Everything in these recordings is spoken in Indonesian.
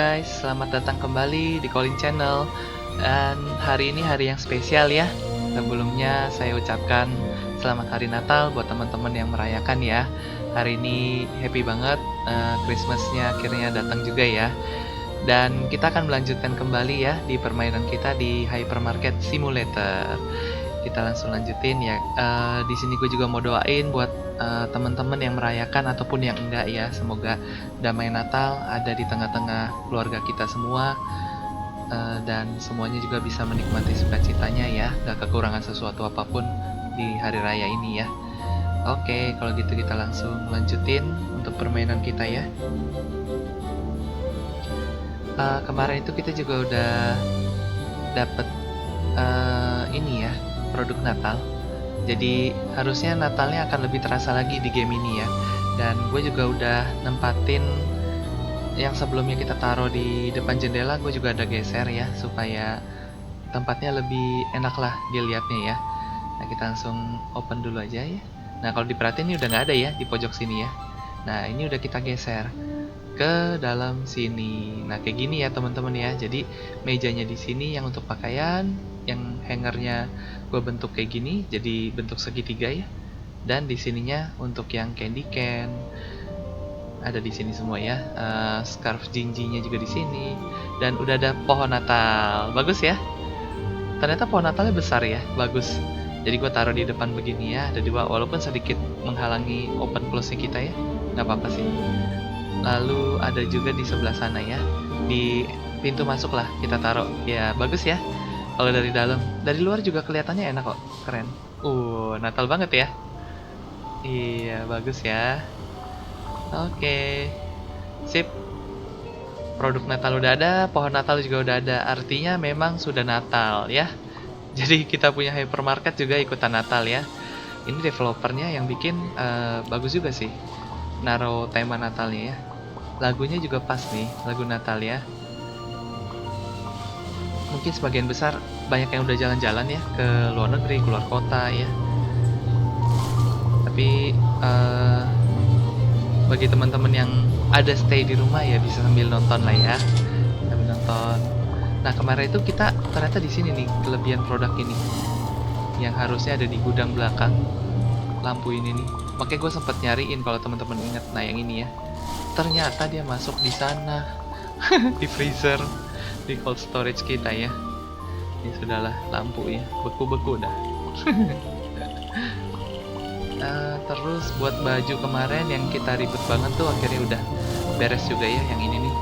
Guys, selamat datang kembali di Calling Channel. Dan hari ini hari yang spesial ya. Sebelumnya saya ucapkan selamat hari Natal buat teman-teman yang merayakan ya. Hari ini happy banget, Christmasnya akhirnya datang juga ya. Dan kita akan melanjutkan kembali ya di permainan kita di Hypermarket Simulator. Kita langsung lanjutin ya. Di sini gue juga mau doain buat teman-teman yang merayakan ataupun yang enggak ya. Semoga damai Natal ada di tengah-tengah keluarga kita semua, dan semuanya juga bisa menikmati sukacitanya ya. Gak kekurangan sesuatu apapun di hari raya ini ya. Oke, kalau gitu kita langsung lanjutin untuk permainan kita ya. Kemarin itu kita juga udah dapet ini ya, produk Natal. Jadi harusnya Natalnya akan lebih terasa lagi di game ini ya. Dan gue juga udah nempatin yang sebelumnya kita taruh di depan jendela, gue juga ada geser ya supaya tempatnya lebih enak lah dilihatnya ya. Nah, kita langsung open dulu aja ya. Nah, kalau diperhatiin ini udah nggak ada ya di pojok sini ya. Nah, ini udah kita geser ke dalam sini. Nah, kayak gini ya teman-teman ya. Jadi mejanya di sini yang untuk pakaian, yang hangernya gue bentuk kayak gini, jadi bentuk segitiga ya. Dan di sininya untuk yang candy can ada di sini semua ya. Scarf jinjinya juga di sini. Dan udah ada pohon Natal. Bagus ya. Ternyata pohon Natalnya besar ya. Bagus. Jadi gue taruh di depan begini ya. Ada dua, walaupun sedikit menghalangi open close-nya kita ya. Nggak apa-apa sih. Lalu ada juga di sebelah sana ya, di pintu masuk lah kita taruh ya. Bagus ya kalau dari dalam. Dari luar juga kelihatannya enak kok, keren. Natal banget ya. Iya, bagus ya. Oke, sip. Produk Natal udah ada, pohon Natal juga udah ada. Artinya memang sudah Natal ya. Jadi kita punya hypermarket juga ikutan Natal ya. Ini developernya yang bikin bagus juga sih, naruh tema Natalnya ya. Lagunya juga pas nih, lagu Natal ya. Mungkin sebagian besar banyak yang udah jalan-jalan ya ke luar negeri, keluar kota ya. Tapi bagi teman-teman yang ada stay di rumah ya bisa sambil nonton lah ya, sambil nonton. Nah, kemarin itu kita ternyata di sini nih kelebihan produk ini yang harusnya ada di gudang belakang. Lampu ini nih, makanya gue sempet nyariin kalau teman-teman ingat. Nah, yang ini ya, ternyata dia masuk di sana. Di freezer, di cold storage kita ya. Ya sudahlah, lampu ya beku-beku dah. Terus buat baju kemarin yang kita ribet banget tuh akhirnya udah beres juga ya. Yang ini nih,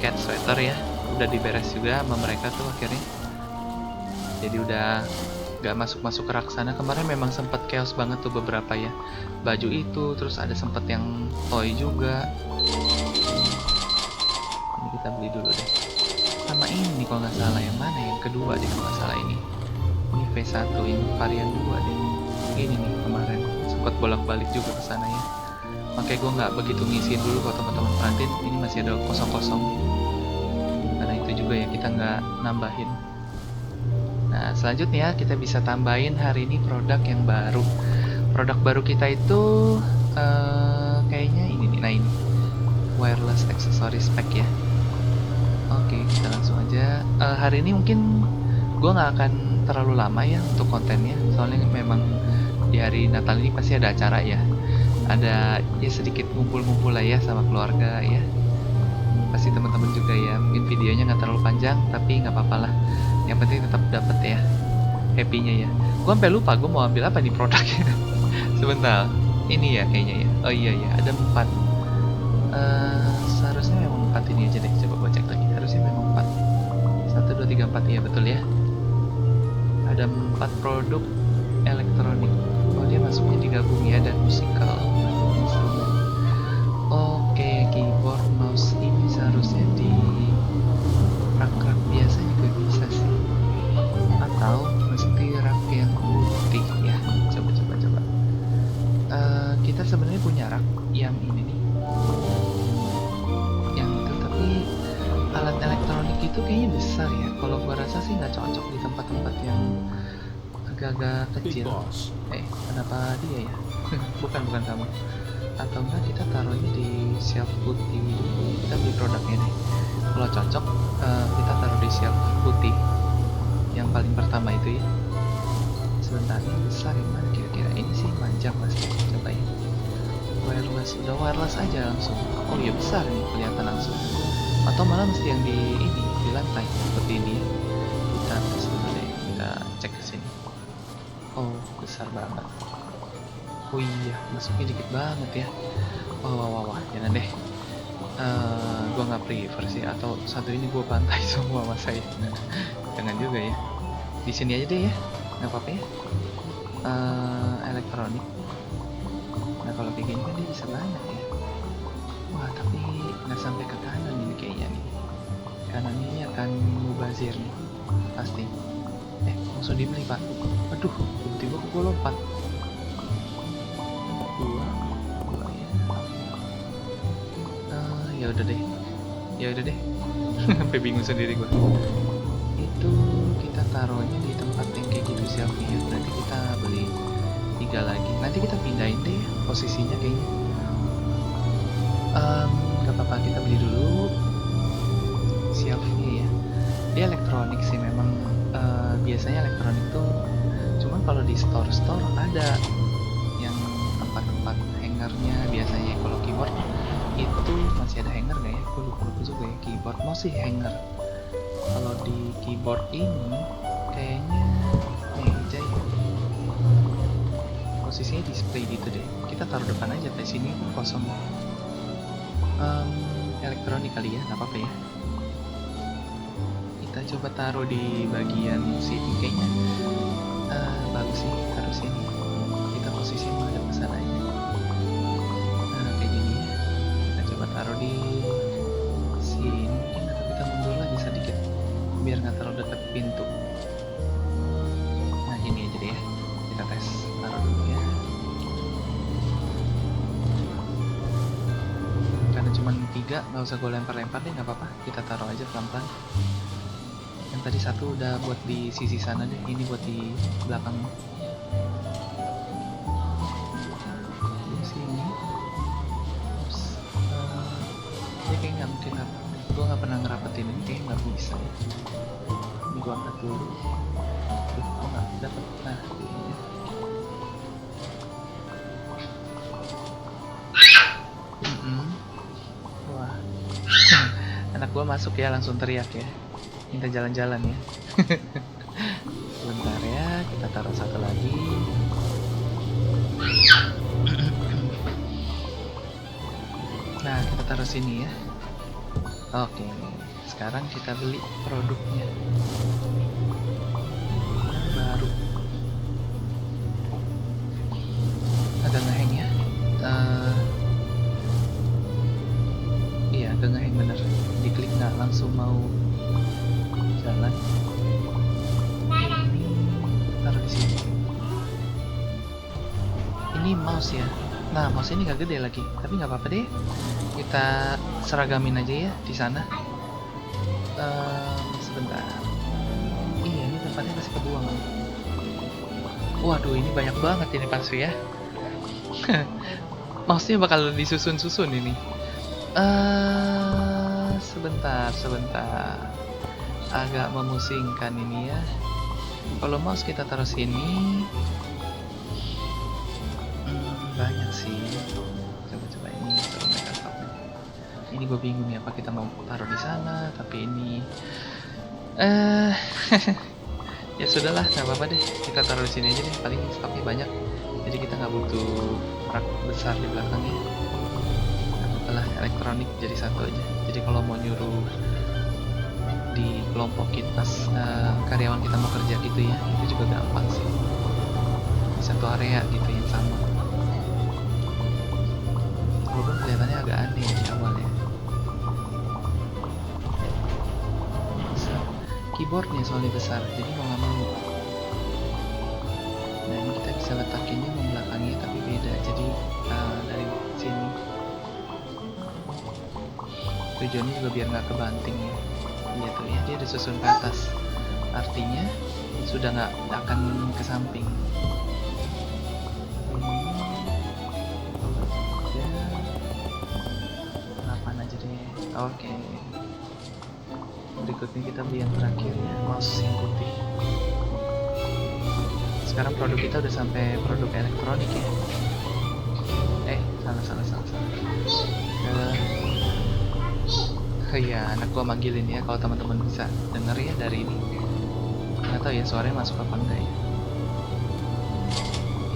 cat sweater ya, udah diberes juga sama mereka tuh akhirnya. Jadi udah gak masuk-masuk ke rak sana. Kemarin memang sempat chaos banget tuh beberapa ya, baju itu, terus ada sempat yang toy juga. Ini kita beli dulu deh. Sama ini kalau nggak salah, yang mana yang kedua deh kalau nggak salah ini V1, ini varian 2 deh. Ini nih kemarin sempat bolak-balik juga ke sana ya. Makanya gue nggak begitu ngisiin dulu. Kalau teman-teman perhatiin ini masih ada kosong-kosong, karena itu juga ya kita nggak nambahin. Nah, selanjutnya kita bisa tambahin hari ini produk yang baru. Produk baru kita itu kayaknya ini nih. Nah, ini wireless accessories pack ya. Oke, kita langsung aja. Hari ini mungkin gue nggak akan terlalu lama ya untuk kontennya, soalnya memang di hari Natal ini pasti ada acara ya. Ada ya sedikit ngumpul-ngumpul lah ya sama keluarga ya. Pasti teman-teman juga ya. Mungkin videonya nggak terlalu panjang, tapi nggak apa-apa lah. Yang penting tetap dapet ya happy-nya ya. Gue sampai lupa gue mau ambil apa di produknya. Sebentar, ini ya kayaknya ya. Oh iya ya, ada 4. Seharusnya memang 4 ini aja deh. Coba gue cek lagi. Harusnya memang 4. 1, 2, 3, 4 ya, betul ya. Ada 4 produk elektronik. Oh, dia masuknya digabung ya, dan musikal instrumen. Oke, keyboard, mouse ini seharusnya di rak-rak biasa juga bisa sih, atau mesti rak yang putih ya. Coba. Kita sebenarnya punya rak yang ini nih, yang itu, tapi alat elektronik itu kayaknya besar ya. Kalau gua rasa sih nggak cocok di tempat-tempat yang agak-agak kecil. Kenapa dia ya? Bukan kamu. Atau enggak kita taruhnya di shelf putih dulu. Kita beli produknya deh. Kalau cocok kita taruh di shelf putih yang paling pertama itu ya. Sebentar, ini besar yang mana kira-kira? Ini sih panjang pasti. Coba ya. Wireless, udah wireless aja langsung. Oh iya, besar nih kelihatan langsung. Atau malah mesti yang di ini, di lantai seperti ini ya. Kita tes dulu deh, kita cek ke sini. Oh, besar banget. Oh iya, masuknya dikit banget ya. Wah, jangan deh. Gua nggak prefer sih, atau satu ini gua bantai semua sama saya. Jangan juga ya. Di sini aja deh ya, nggak apa-apa ya. Elektronik. Nah kalau kayak gini kan dia bisa banyak ya. Wah tapi nggak sampai ke kanan ini kayaknya nih. Kanan ini akan mubazir nih, pasti. Langsung dibeli pak. Aduh, tiba-tiba gue lompat. Dua ya. Ya udah deh. Sampai bingung sendiri gue. Itu kita taruhnya di tempat yang kayak gitu shelfnya. Nanti kita beli 3 lagi. Nanti kita pindahin deh ya, posisinya kayaknya. Gak apa-apa, kita beli dulu shelfnya ya. Dia elektronik sih memang. Biasanya elektronik tuh cuman kalau di store ada yang tempat-tempat hangernya. Biasanya kalau keyboard itu masih ada hanger nggak ya? Gue lupa juga ya. Keyboard masih hanger. Kalau di keyboard ini kayaknya meja ya. Posisinya display gitu deh. Kita taruh depan aja, di sini kosong. Elektronik kali ya, nggak apa-apa ya. Kita coba taruh di bagian sini kayaknya. Bagus sih, taruh sini. Kita posisinya menghadap ke sana aja. Kayak gini ya. Kita coba taruh di sini mungkin, atau kita mundur lagi sedikit biar nggak terlalu dekat pintu. Nah gini aja deh ya. Kita tes, taruh dulu ya. Karena cuma 3, nggak usah gue lempar-lempar deh, nggak apa-apa. Kita taruh aja pelan-pelan. Yang tadi satu udah buat di sisi sana deh, ini buat di belakang. Di sini. Terus, dia kayak nggak mungkin rapat. Gue nggak pernah ngerapetin ini, kayak nggak bisa ya. Ini gue angkat dulu. Tuh, gue nggak dapet. Nah, ini. Wah, anak gua masuk ya langsung teriak ya, minta jalan-jalan ya. Bentar ya, kita taruh satu lagi. Nah, kita taruh sini ya. Oke, sekarang kita beli produknya baru. Agak ngeheng ya. Iya, agak ngeheng bener. Diklik nggak langsung mau jalan. Taruh di sini. Ini mouse ya. Nah, mouse ini nggak gede lagi, tapi nggak apa-apa deh. Kita seragamin aja ya di sana. Sebentar. Iya, ini tempatnya masih kebuang. Waduh, ini banyak banget ini Paswi ya. Mouse-nya bakal disusun-susun ini. Sebentar. Agak memusingkan ini ya. Kalau mouse kita taruh sini. Banyak sih. Coba ini taruh Microsoft. Ini gue bingung ya, apa kita mau taruh di sana, tapi ini ya sudahlah, nggak apa-apa deh. Kita taruh di sini aja deh. Paling stoknya banyak. Jadi kita nggak butuh rak besar di belakangnya. Lah elektronik jadi satu aja. Jadi kalau mau nyuruh dikelompokin pas karyawan kita mau kerja gitu ya, itu juga gampang sih. Di satu area gitu yang sama. Walaupun kelihatannya agak aneh di awalnya. Keyboardnya soalnya besar, jadi mau nggak mau. Nah ini kita bisa letakinnya membelakangnya tapi beda. Jadi dari sini. Tujuannya juga biar nggak kebanting ya. Iya tuh ya, dia disusun ke atas. Artinya sudah nggak akan ke samping. Ya, Oke. Berikutnya kita beli yang terakhir ya, mouse yang putih. Sekarang produk kita udah sampai produk elektronik ya. Salah. Ya, anak gua manggilin ya, kalau teman-teman bisa denger ya dari ini. Nggak tahu ya suaranya masuk apa enggak ya.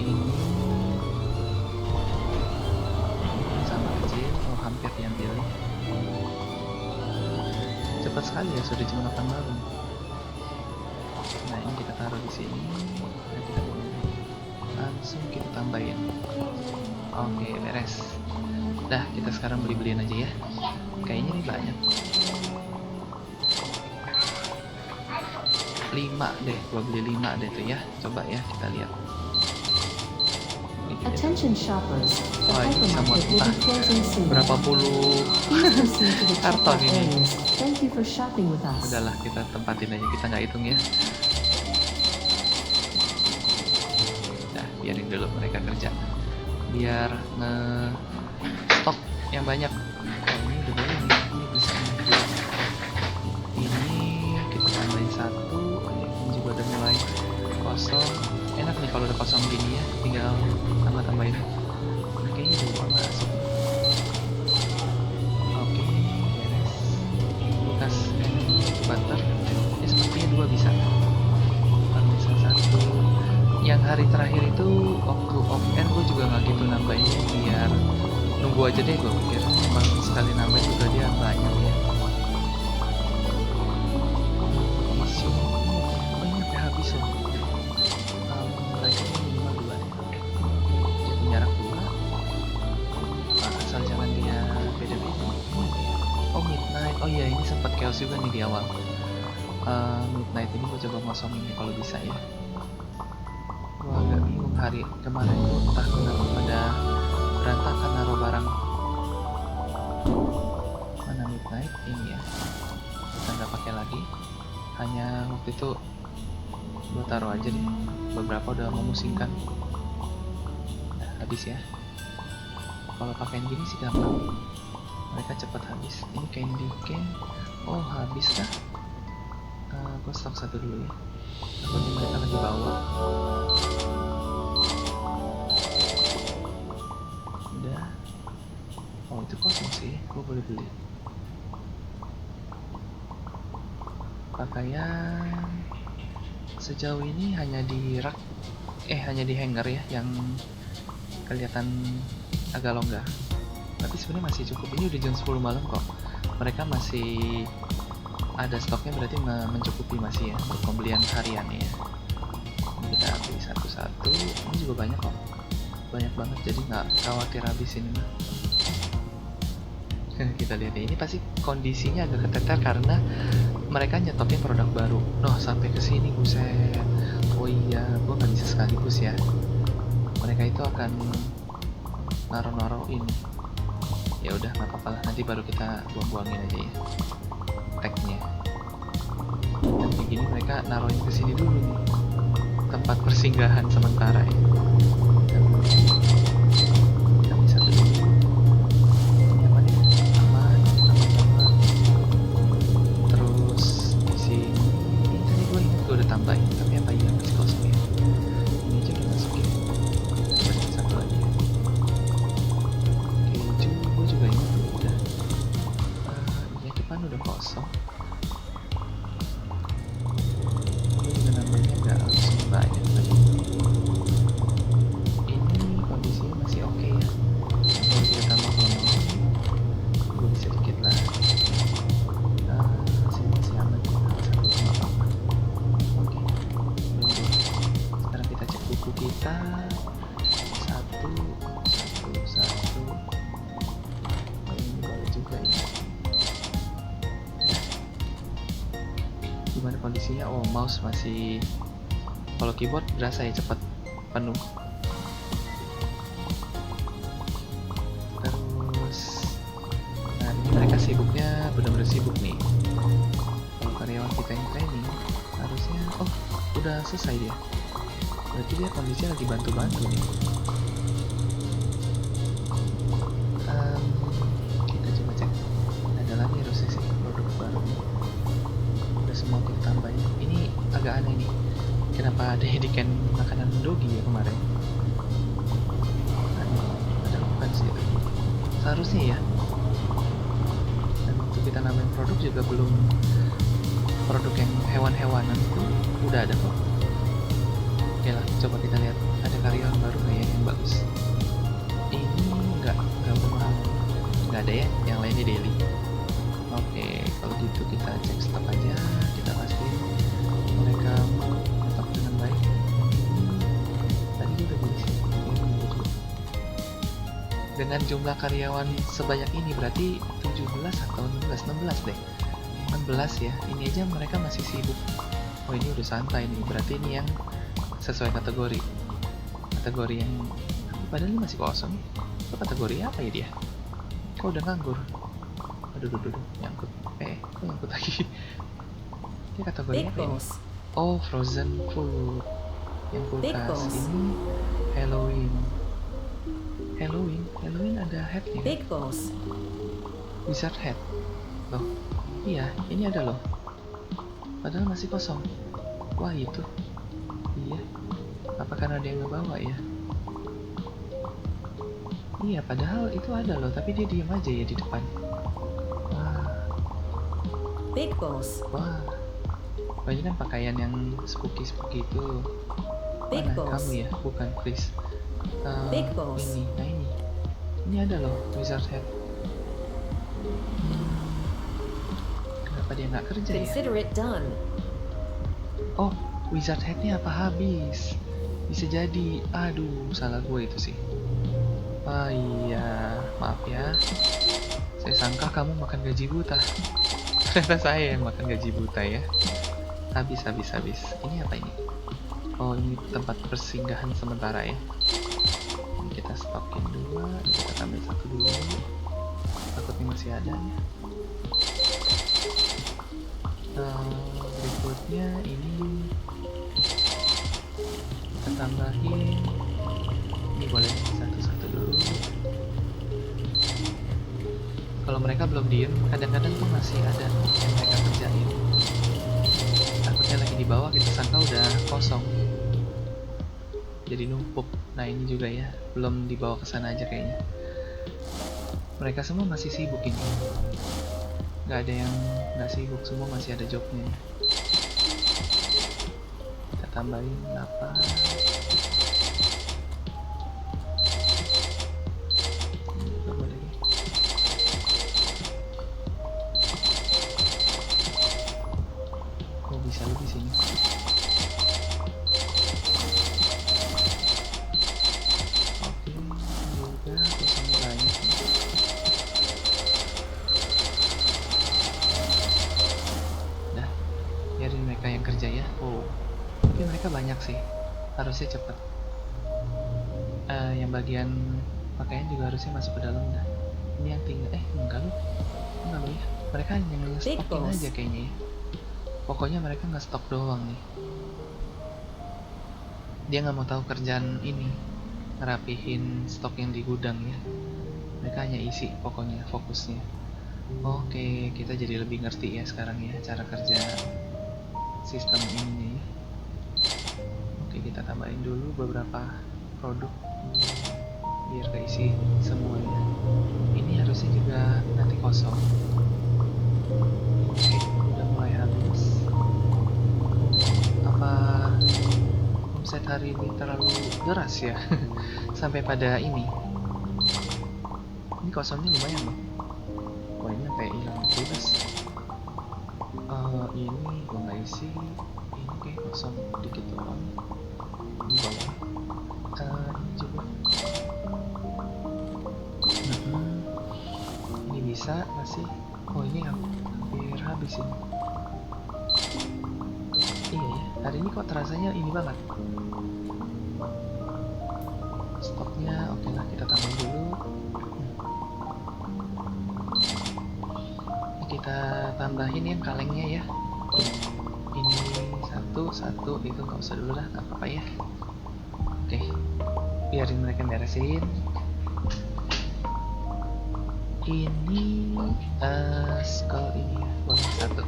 Ini sama kecil, oh hampir diambil. Cepat sekali ya, sudah jam 8 malam. Nah ini kita taruh di sini. Nah, kita langsung kita tambahin. Oke, beres. Dah, kita sekarang beli-belian aja ya. Kayaknya ini banyak. 5 deh, gua beli 5 deh tuh ya. Coba ya, kita lihat. Attention shoppers, the Wah, ini bisa muat hypermarket will be closing soon. berapa puluh Please proceed to the karton checkout ini. areas. Thank you for shopping with us. Udahlah, kita tempatin aja, kita nggak hitung ya. Nah, biarin dulu mereka kerja. Biar nge-stok yang banyak. Oh, ini udah boleh nih, ini bisa. Ini kita tambahin 1. Oh, ya, ini juga udah mulai kosong. Enak nih kalau udah kosong gini ya, tinggal tambahin. Kayaknya udah masuk. Oke, beres. Bekas butter. Ini sepertinya 2 bisa. Bisa 1. Yang hari terakhir itu waktu off air gue juga nggak gitu nambahinnya, biar nunggu aja deh, gue pikir emang sekali nambahin juga dia banyak ya. Masih banyak ya, habis loh. Mereka ini minimal 2 deh. Dia punya rak 2. Asal jangan dia beda-beda. Oh midnight, oh iya ini sempat chaos juga nih di awal. Midnight ini gue coba ngosongin nih kalau bisa ya. Gua agak bingung hari kemarin tuh entah kenapa pada berantakan naruh barang. Mana midnight ini ya, kita nggak pakai lagi, hanya waktu itu gua taruh aja deh, beberapa udah memusingkan. Nah, habis ya. Kalau pakaian gini sih gampang, mereka cepat habis. Ini candy cane, oh habis dah. Gua stok 1 dulu ya, takutnya mereka lagi bawa. Udah. Oh itu kosong sih, gue boleh beli. Pakaian sejauh ini hanya di rak, hanya di hanger ya, yang kelihatan agak longgar. Tapi sebenarnya masih cukup. Ini udah jam 10 malam kok. Mereka masih ada stoknya, berarti mencukupi masih ya untuk pembelian harian ya. Ini kita beli satu-satu. Ini juga banyak kok, banyak banget, jadi nggak khawatir habis ini mah. Kita lihat ya, ini pasti kondisinya agak keteter karena mereka nyetoknya produk baru. Noh, sampai ke sini buset. Oh iya, gua nggak bisa sekaligus ya. Mereka itu akan naruh ini. Ya udah, nggak apa-apa lah, nanti baru kita buang-buangin aja ya tagnya. Dan begini mereka naruhin ke sini dulu nih, tempat persinggahan sementara ya. Kita bisa dulu. Nyaman ya, aman. Terus di sini, ini tadi gue ingat gue udah tambahin, tapi apa iya masih kosong ya? Ini aja udah masukin. Coba satu lagi ya. Keju gue juga ingat udah. Ini depan udah kosong. Gue juga namanya nggak langsung banyak lagi. Ini kondisinya masih oke ya. Kalau dia tambah kalau gue bisa dikit lah. Masih aman. Satu nggak apa-apa. Oke. Sekarang kita cek buku kita. Satu. Oh, ini boleh juga ya. Gimana kondisinya? Oh, mouse masih, kalau keyboard berasa ya cepat penuh. Terus nah ini mereka sibuknya, benar-benar sibuk nih. Kalau karyawan kita yang training harusnya, oh udah selesai dia, berarti dia kondisinya lagi bantu-bantu nih. Kita coba cek ada lagi semua kita tambahin. Ini agak aneh nih, kenapa ada hedikan makanan dogi ya kemarin? Ada bukan sih itu. Seharusnya ya. Dan waktu kita nambahin produk juga belum, produk yang hewan-hewanan itu udah ada kok. Oke lah, coba kita lihat ada karyawan baru nggak ya yang bagus. Ini nggak pernah, nggak ada ya, yang lainnya daily. Oke, kalau gitu kita cek stok aja, kita pastiin mereka stok dengan baik. Tadi dia udah beli sih. Dengan jumlah karyawan sebanyak ini berarti 17 atau 16 deh. 16 ya, ini aja mereka masih sibuk. Oh ini udah santai nih, berarti ini yang sesuai kategori yang, tapi padahal ini masih kosong. Itu kategori apa ya dia? Kok udah nganggur? Aduh, nyangkut. Kok nyangkut lagi? Ini kategori Big apa ini? Boss. Oh, frozen food. Yang Big kulkas Boss. ini Halloween ada headnya. Big Boss. Wizard head. Loh, iya, ini ada loh. Padahal masih kosong. Wah itu. Iya. Apa karena ada yang ngebawa ya? Iya, padahal itu ada loh, tapi dia diam aja ya di depan. Big Boss. Wah, ini kan pakaian yang spooky itu. Big Mana Boss. kamu ya? Bukan, please. Big Boss. Ini, nah ini ada loh, wizard head. Kenapa dia nggak kerja ya? Consider it done. Oh, wizard headnya apa habis? Bisa jadi. Aduh, salah gue itu sih. Ah iya, maaf ya. Saya sangka kamu makan gaji buta. Ternyata saya yang makan gaji buta ya. Habis. Ini apa ini? Oh, ini tempat persinggahan sementara ya. Ini kita stokin 2, ini kita ambil 1 dulu. Takutnya masih ada ya. Berikutnya ini kita tambahin. Ini boleh satu-satu dulu. Kalau mereka belum diem, kadang-kadang tuh masih ada yang mereka kerjain. Takutnya lagi di bawah kita sangka udah kosong, jadi numpuk. Nah ini juga ya, belum dibawa ke sana aja kayaknya. Mereka semua masih sibuk ini. Nggak ada yang nggak sibuk, semua masih ada jobnya. Kita tambahin apa? Bisa lebih sini. Oke, juga kosong banyak. Dah, biarin mereka yang kerja ya. Oh, tapi mereka banyak sih. Harusnya cepet. Yang bagian pakaian juga harusnya masuk ke dalam dah. Ini yang tinggal. Enggak loh ya. Mereka hanya stokin aja kayaknya ya. Pokoknya mereka nggak stok doang nih. Dia nggak mau tahu kerjaan ini, ngerapihin stok yang di gudang ya. Mereka hanya isi, pokoknya fokusnya. Oke, kita jadi lebih ngerti ya sekarang ya cara kerja sistem ini ya. Oke, kita tambahin dulu beberapa produk biar keisi semuanya. Ini harusnya juga nanti kosong. Oke, udah mulai habis. Apa omset hari ini terlalu deras ya? Sampai pada ini kosongnya lumayan loh. Wah ini sampai hilang bebas. Ini gua nggak isi. Ini kayak kosong dikit doang. Ini boleh. Ini juga. Ini bisa masih. Oh ini hampir habis ini. Iya ya, hari ini kok terasanya ini banget. Stoknya oke lah, kita tambahin dulu. Ini kita tambahin yang kalengnya ya. Ini satu itu nggak usah dulu lah, nggak apa-apa ya. Oke, biarin mereka beresin. Ini skull ini ya, boleh satu.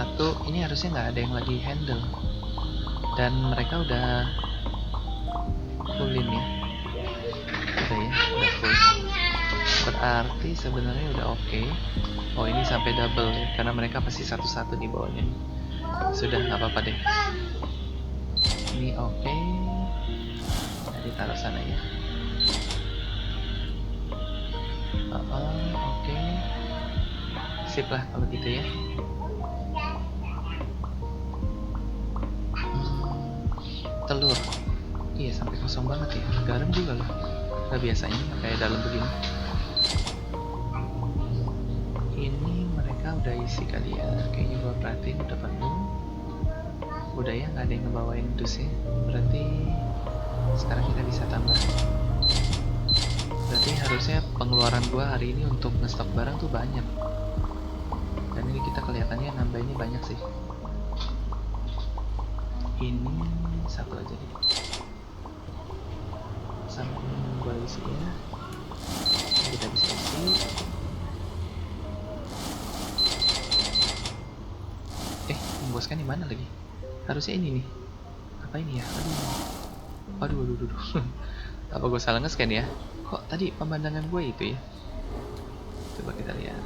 satu. Ini harusnya nggak ada yang lagi handle. Dan mereka udah fullin ya. Udah ya, udah full. Berarti sebenarnya udah oke. Oh ini sampai double ya, karena mereka pasti satu-satu di bawahnya. Sudah nggak apa-apa deh. Ini oke. Nah, ditaruh sana ya. Oke. Sip lah kalau gitu ya. Telur. Iya sampai kosong banget ya. Garam juga loh. Gak biasanya kayak dalam begini. Ini mereka udah isi kali ya. Kayaknya gua perhatiin udah penuh. Udah ya, nggak ada yang ngebawain dusnya. Berarti sekarang kita bisa tambah. Berarti harusnya pengeluaran gua hari ini untuk ngestok barang tuh banyak. Dan ini kita kelihatannya nambahnya banyak sih. Ini satu aja deh. Sampai gua isi ya. Kita bisa isi. Memboskan di mana lagi? Harusnya ini nih. Apa ini ya? Aduh. Apa gue salah nge-scan ya? Kok tadi pemandangan gue itu ya? Coba kita lihat.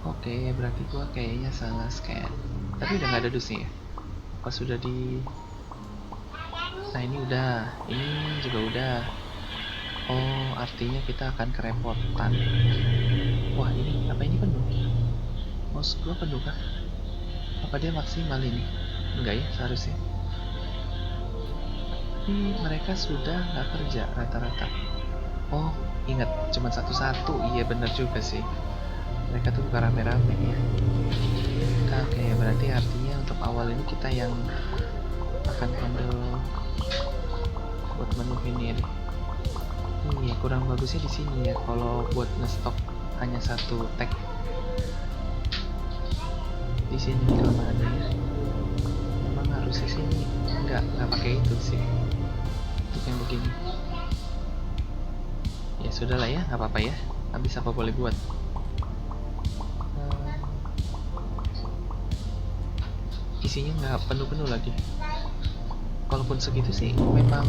Oke, berarti gue kayaknya salah scan. Tapi udah nggak ada dusnya ya? Pas sudah di... Nah ini udah. Ini juga udah. Oh, artinya kita akan kerepotan. Wah ini, apa ini penuh? Mouse gua penuh kah? Apa dia maksimal ini? Enggak ya, seharusnya. Tapi mereka sudah nggak kerja rata-rata. Oh, ingat, cuma satu-satu. Iya bener juga sih. Mereka tuh bukan rame-rame ya. Oke, berarti artinya untuk awal ini kita yang akan handle buat menuhin ini. Iya, kurang bagusnya di sini ya. Kalau buat ngestok hanya satu tag di sini kelemahannya ya. Memang harusnya sini nggak pakai itu sih untuk yang begini. Ya sudahlah ya, nggak apa-apa ya. Habis apa boleh buat. Isinya nggak penuh-penuh lagi. Kalaupun segitu sih memang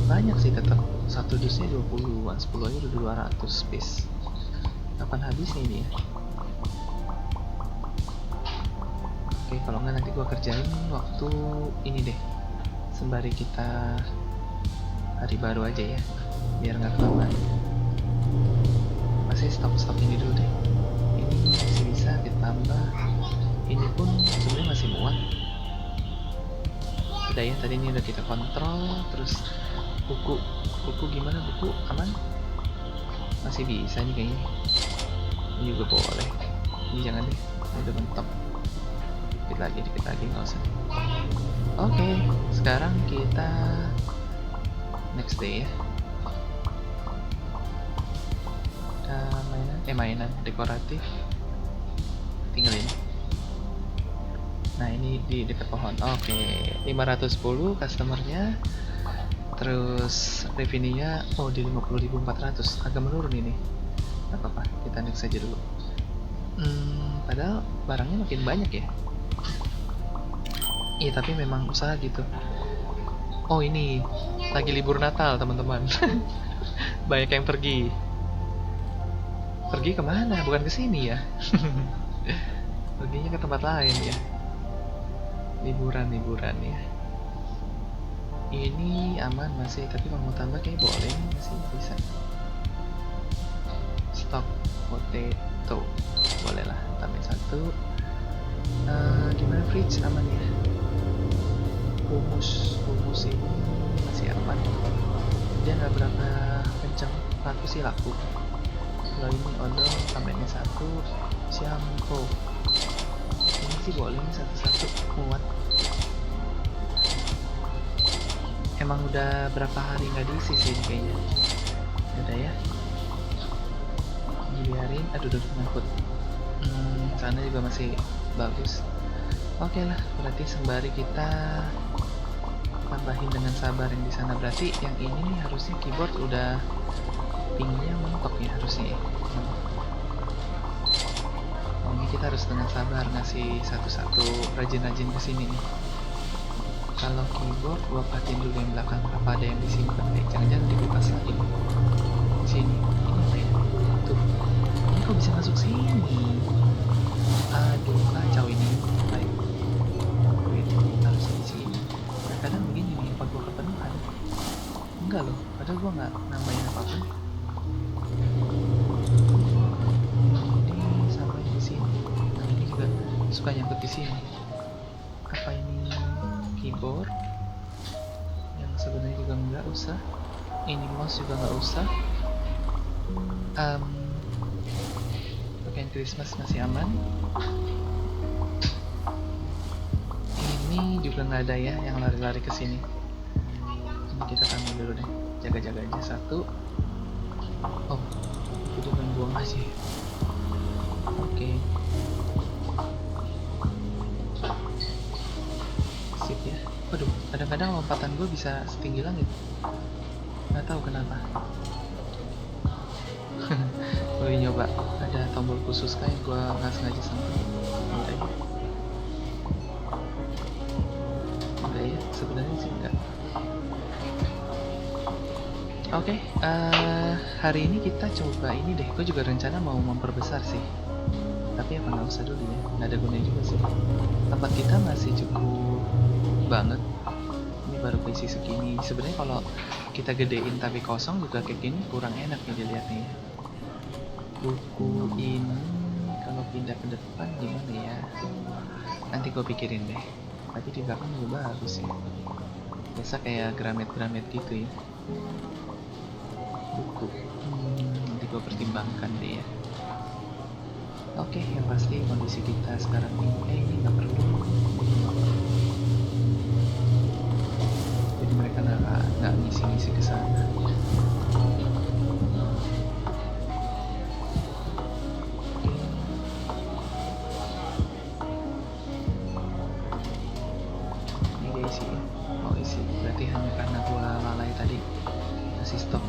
banyak sih, tetap satu dusnya 20-an, 10 aja udah 200 piece. Kapan habisnya ini ya? Oke, kalau nggak nanti gua kerjain waktu ini deh, sembari kita hari baru aja ya, biar nggak kelamaan. Masih stop ini dulu deh. Ini masih bisa ditambah. Ini pun sebenarnya masih muat. Udah ya, tadi ini udah kita kontrol. Terus buku gimana? Buku aman? Masih bisa nih kayaknya. Ini juga boleh. Ini jangan deh, ini udah mentok. Dikit lagi nggak usah. Oke, sekarang kita next day ya. Mainan dekoratif tinggalin. Nah ini di dekat pohon. Oke, 510 customernya. Terus revenue-nya di 50.400, agak menurun ini. Gak apa-apa, kita next saja dulu. Padahal barangnya makin banyak ya. Iya tapi memang usaha gitu. Oh ini lagi libur Natal teman-teman. Banyak yang pergi. Pergi kemana? Bukan ke sini ya. Perginya ke tempat lain ya. Liburan ya. Ini aman masih, tapi kalau mau tambah kayak boleh masih bisa. Stok potato boleh lah, tambahin satu. Gimana fridge aman ya? Humus ini masih aman. Dia nggak berapa kenceng, laku sih laku. Kalau ini odol tambahinnya satu. Shampoo ini sih boleh satu-satu muat. Emang udah berapa hari nggak diisi sih kayaknya. Udah ya, dibiarin. Aduh ngangkut. Sana juga masih bagus. Oke lah, berarti sembari kita tambahin dengan sabar yang di sana. Berarti yang ini nih harusnya keyboard udah pingnya mentok ya harusnya ya. kita harus dengan sabar ngasih satu-satu rajin-rajin ke sini nih. Kalau keyboard gua patin dulu yang belakang, apa ada yang disimpan? Jangan-jangan dibukas lagi di sini. Ini apa ya? Tuh, ini kok bisa masuk sini? Aduh, kacau ini. Baik, wait, harus di sini. Nah, kadang begini nih, apa gua kepenuhan? Enggak loh, padahal gua nggak nambahin apapun. Ini sama di sini. Nah, ini juga suka nyangkut di sini. Apa ini keyboard? Yang sebenarnya juga nggak usah. Ini mouse juga nggak usah. Pakaian Christmas masih aman. Ini juga nggak ada ya yang lari-lari ke sini. Ini kita tamu dulu deh. Jaga-jaga aja satu. Oh, itu dengan buang aja. Oke. Sip ya. Waduh, kadang-kadang lompatan gue bisa setinggi langit. Nggak tahu kenapa. Gue nyoba ada tombol khusus kayak gue nggak sengaja sentuh. Enggak ya, sebenarnya sih enggak. Oke, hari ini kita coba ini deh. Gue juga rencana mau memperbesar sih. Tapi apa nggak usah dulu ya, nggak ada gunanya juga sih. Tempat kita masih cukup banget. Ini baru keisi segini. Sebenarnya kalau kita gedein tapi kosong juga kayak gini kurang enak nih dilihatnya ya. Buku ini kalau pindah ke depan gimana ya? Nanti gue pikirin deh. Tapi di belakang juga bagus ya. Biasa kayak gramet-gramet gitu ya. Buku. Nanti gue pertimbangkan deh ya. Oke, yang pasti kondisi kita sekarang ini nggak perlu. Jadi mereka nggak ngisi-ngisi ke sana. Ini dia isi ya. Mau isi. Berarti hanya karena gua lalai tadi kasih stop.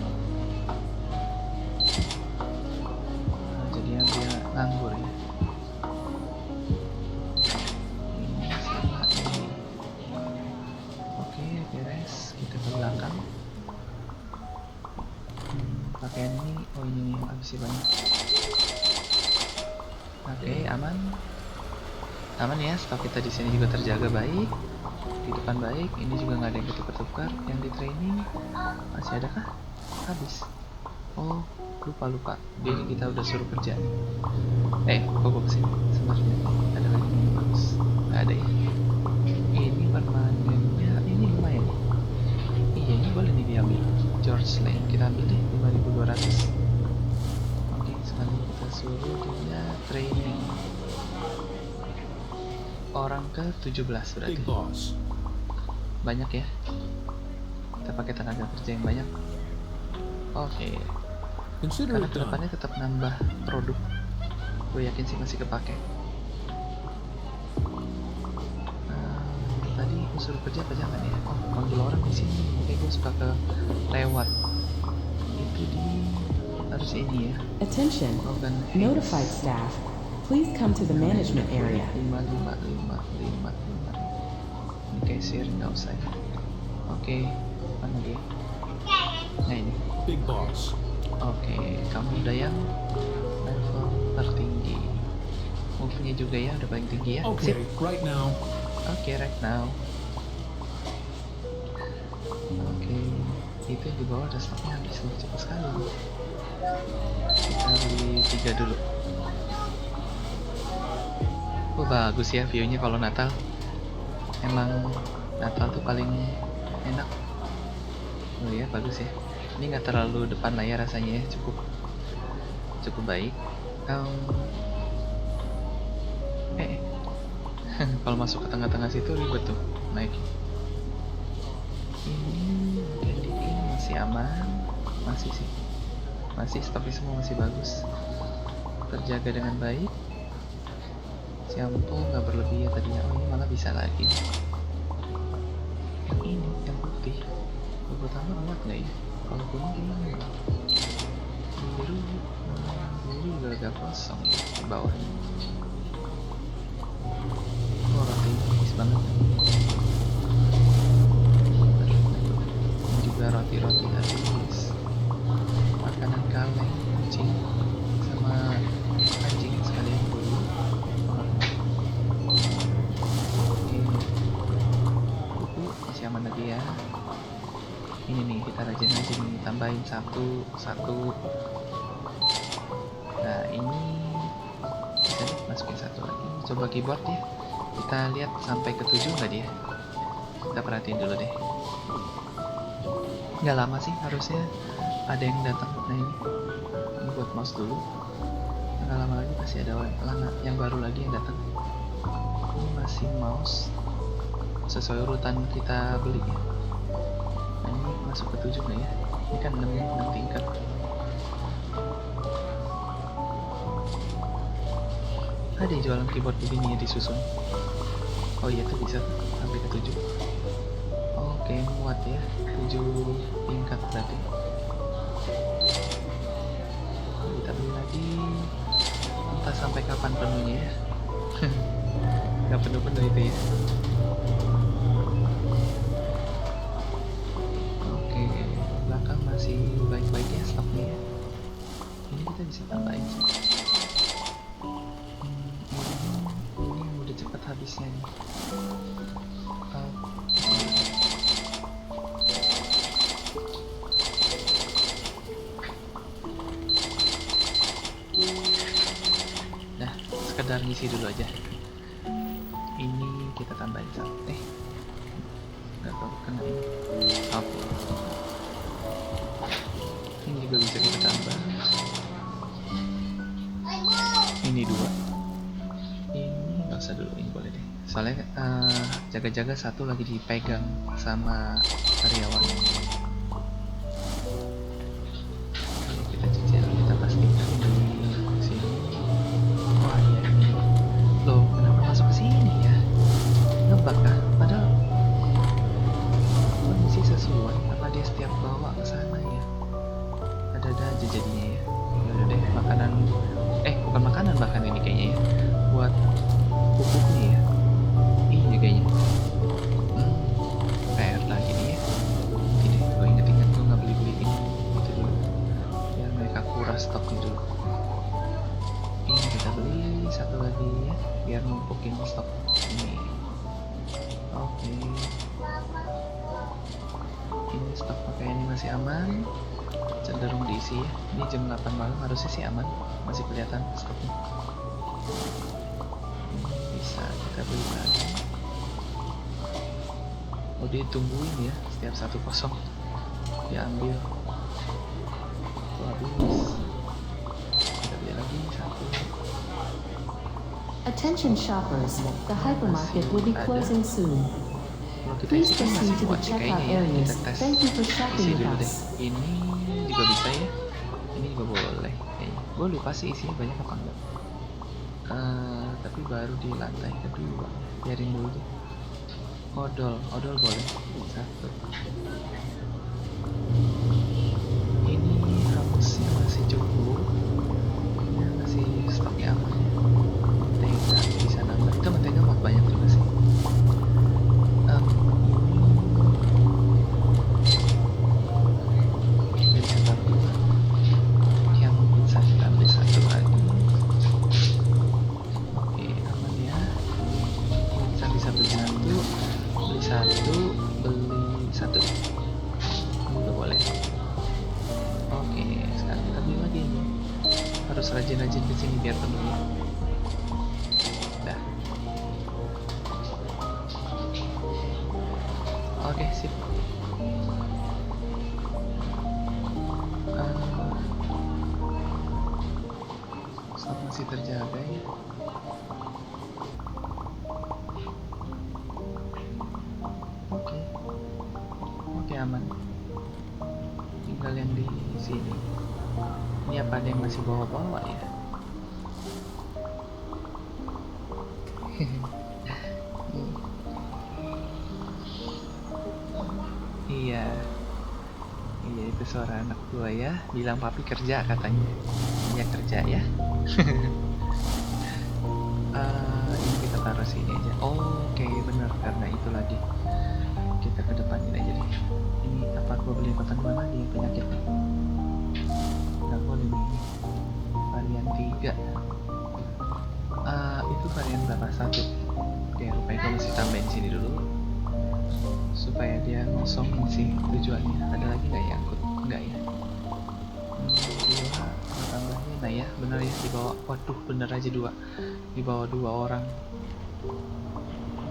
Jadi dia nganggur ya. Ini sama ini. Oke, beres. Kita ke belakang. Pakaian ini, oh ini nih yang habis banyak. Oke, aman. Aman ya, stok kita di sini juga terjaga baik. Di depan baik, ini juga nggak ada yang ketukar-tukar. Yang di training masih ada kah? Habis. Oh, lupa. Jadi kita udah suruh kerja nih. Kok gue kesini? Sebenarnya ada lagi yang bagus. Nggak ada ya. Ini permanennya, ini lumayan. Iya, ini boleh nih diambil. George Lane, kita ambil deh 5.200. Oke, sekarang kita suruh dia training. Orang ke 17 berarti. Big boss. Banyak ya. Kita pakai tenaga kerja yang banyak. Oke. Consider Karena it done. kedepannya tetap nambah produk. Gue yakin sih masih kepake. Tadi gue suruh kerja apa jangan ya? Oh, panggil orang di sini. Oke, gue suka ke lewat. Itu di harus ini ya. Attention. Organ Notified staff. Please come to the management area. 5. Ini cashier nggak usah ya. Oke, mana dia? Nah ini. Big boss. Oke, kamu udah yang level tertinggi. Move-nya juga ya udah paling tinggi ya. Okay, Sip. right now. Oke, right now. Oke, itu yang di bawah ada stoknya habis loh, cepat sekali loh. Kita beli 3 dulu. Oh bagus ya view-nya kalau Natal. Emang Natal tuh paling enak. Oh ya bagus ya. Ini nggak terlalu depan layar rasanya ya, cukup baik. Kalau masuk ke tengah-tengah situ ribet tuh naik. Ini masih aman, masih sih, masih stoknya semua masih bagus, terjaga dengan baik. Shampoo nggak berlebih ya tadinya. Oh ini malah bisa lagi. Yang ini yang putih, gue tambah muat nggak ya? Kalau kuning kayaknya enggak. Biru juga agak kosong ya di bawah. Oh, roti manis banget. Ini juga roti-roti habis. Makanan kaleng, kucing, sama anjing sekalian dulu. Oke. Buku masih aman lagi ya. Ini nih kita rajin-rajin nih, tambahin satu. Nah ini bisa nih masukin satu lagi. Coba keyboard ya. Kita lihat sampai ke 7 nggak dia? Kita perhatiin dulu deh. Nggak lama sih, harusnya ada yang datang. Nah ini buat mouse dulu. Nggak lama lagi pasti ada yang baru lagi yang datang. Ini masih mouse sesuai urutan kita beli ya. Nah ini masuk ke 7 nggak ya? Ini kan 6 ya, 6 tingkat. Ada yang jualan keyboard begini ya disusun. Oh iya tuh bisa sampai ke 7. Oke, muat ya, 7 tingkat berarti. Kita beli lagi. Entah sampai kapan penuhnya ya. Nggak penuh-penuh itu ya. Oke, belakang masih baik-baik ya stoknya ya. Ini kita bisa tambahin sih. Ini udah cepat habisnya nih. Nah, sekedar ngisi dulu aja. Ini kita tambahin satu. Nggak tahu kena ini. Oke. Ini juga bisa kita tambah. Ini 2. Ini nggak usah dulu, ini boleh deh. Soalnya jaga-jaga satu lagi dipegang sama karyawan. Oke, kita cicil, kita pastikan di sini. Wah iya ini. Loh, kenapa masuk ke sini ya? Ngebug kah? Padahal kondisi sesuai. Apa dia setiap bawa ke sana ya? Ada-ada aja jadinya ya. Yaudah deh, makanan. Bukan makanan bahkan ini kayaknya ya. Buat pupuknya ya. Iya kayaknya. PR lagi nih ya. Nanti deh, gue inget-inget gue nggak beli-beli ini. Itu dulu. Biar mereka kuras stoknya dulu. Ini kita beli satu lagi ya. Biar numpukin stok ini. Oke. Ini stok pakaian ini masih aman. Cenderung diisi ya. Ini jam 8 malam harusnya sih aman. Masih kelihatan stoknya. Bisa kita beli lagi. Oh ditungguin ya, setiap satu kosong diambil. Tuh habis. Kita beli lagi satu. Attention shoppers, the hypermarket will be closing soon. Kalau kita Please isi kan proceed masih to the muat nih checkout kayaknya ya. areas. Kita tes Thank you for isi shopping with dulu deh. us. Ini juga bisa ya. Ini juga boleh kayaknya. Gue lupa sih isinya banyak apa enggak. Tapi baru di lantai kedua. Biarin dulu deh. Odol boleh satu. Ini kamusnya masih cukup. Ya, masih stoknya aman ya. Mentega bisa nambah. Itu mentega mau banyak juga sih. Ini bisa taruh dulu. Yang bisa kita ambil satu lagi. Oke, aman ya. Ini kita bisa beli satu. Beli satu. Ini juga boleh. Oke, sekarang kita beli lagi ini. Harus rajin-rajin ke sini biar penuh ya. Dah. Oke, sip. Stok masih terjaga ya. Oke, aman. Tinggal yang di sini. Ini apa ada yang masih bawa-bawa ya? Iya. Iya, itu suara anak gua ya. Bilang papi kerja katanya. Iya kerja ya. Ini kita taruh sini aja. Oke, bener, karena itu lagi. Kita ke depanin aja deh. Ini apa gua beli kotak dua lagi ya penyakitnya? Nggak boleh nih. Varian 3. Itu varian berapa? 1. Oke, rupanya gua mesti tambahin sini dulu supaya dia ngosongin sih tujuannya. Ada lagi nggak ya angkut? Nggak ya. Dua tambahin. Nah ya, bener ya, di bawah. Waduh, bener aja 2. Di bawah 2 orang.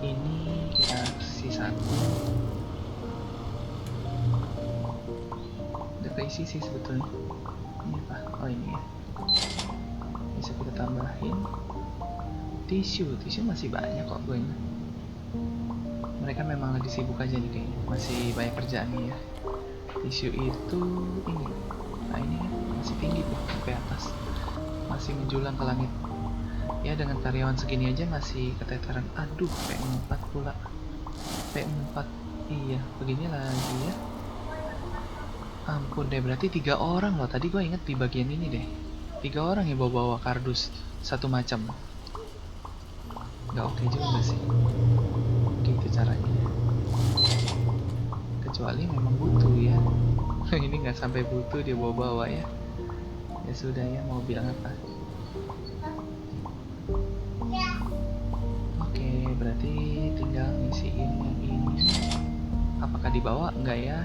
Ini kita isi 1. Udah keisi sih sebetulnya. Ini apa? Oh ini ya. Bisa kita tambahin. Tisu masih banyak kok gue ingat. Mereka memang lagi sibuk aja nih kayaknya. Masih banyak kerjaan nih ya. Tisu itu ini. Nah ini kan masih tinggi tuh sampai atas. Masih menjulang ke langit. Ya dengan karyawan segini aja masih keteteran. Aduh, P4 pula. P4. Iya, begini lagi ya. Ampun deh, berarti 3 orang loh. Tadi gue inget di bagian ini deh. 3 orang yang bawa kardus satu macam. Nggak oke juga sih. Gitu caranya. Kecuali memang butuh ya. Ini nggak sampai butuh dia bawa ya. Ya sudah ya, mau bilang apa? Oke, berarti tinggal ngisiin yang ini. Apakah dibawa? Enggak ya.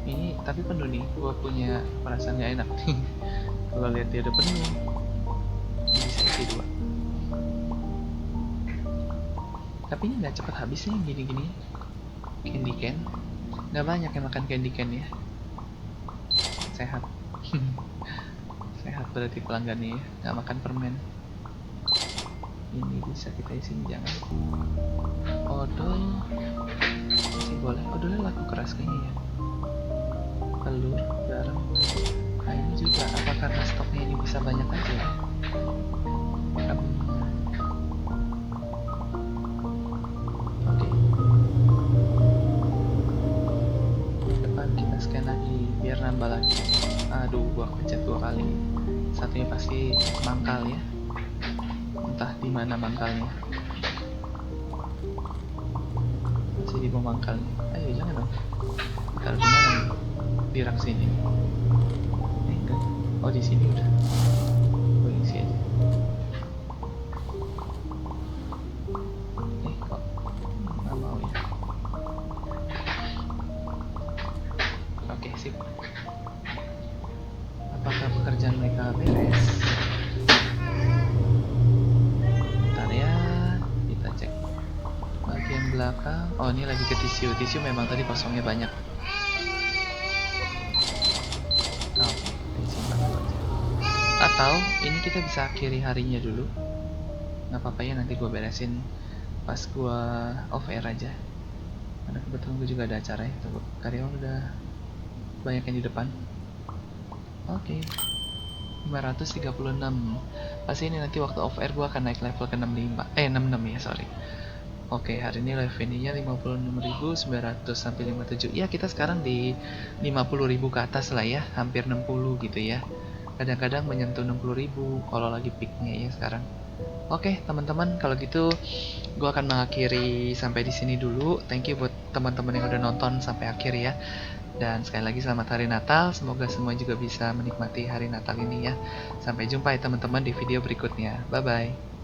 Ini tapi penuh nih. Gua punya perasaan nggak enak. Kalau lihat dia udah penuh. Ini bisa isi 2. Tapi ini nggak cepat habisnya yang gini-gini. Candy can. Nggak banyak yang makan candy can ya. Sehat. Sehat berarti pelanggannya ya. Nggak makan permen. Ini bisa kita isi, jangan. Odol sih boleh. Odolnya laku keras kayaknya ya. Telur, garam. Nah ini juga apa karena stoknya ini bisa banyak aja ya? Oke. Depan kita scan lagi biar nambah lagi. Aduh, gua pencet 2 kali. Satunya pasti mangkal ya. Entah di mana mangkalnya. Masih di bawah mangkal nih. Ayo jangan dong. Taruh di mana nih? Di rak sini. Enggak. Oh di sini udah. Gue isi aja. Kok nggak mau ya? Oke sip. Apakah pekerjaan mereka beres? Bentar ya, kita cek bagian belakang. Oh ini lagi ke tisu memang tadi kosongnya banyak. Atau ini kita bisa akhiri harinya dulu. Nggak apa-apa ya, nanti gue beresin pas gue off air aja. Karena kebetulan gue juga ada acara ya. Tuh, karyawan udah banyak yang di depan. Oke. 536. Pasti ini nanti waktu off air gue akan naik level ke 65. 66 ya, sorry. Oke, hari ini live ininya 56.900 sampai 57. Ya, kita sekarang di 50.000 ke atas lah ya, hampir 60 gitu ya. Kadang-kadang menyentuh 60.000 kalau lagi peaknya ya sekarang. Oke, teman-teman, kalau gitu gue akan mengakhiri sampai di sini dulu. Thank you buat teman-teman yang udah nonton sampai akhir ya. Dan sekali lagi selamat hari Natal. Semoga semua juga bisa menikmati hari Natal ini ya. Sampai jumpa ya teman-teman di video berikutnya. Bye bye.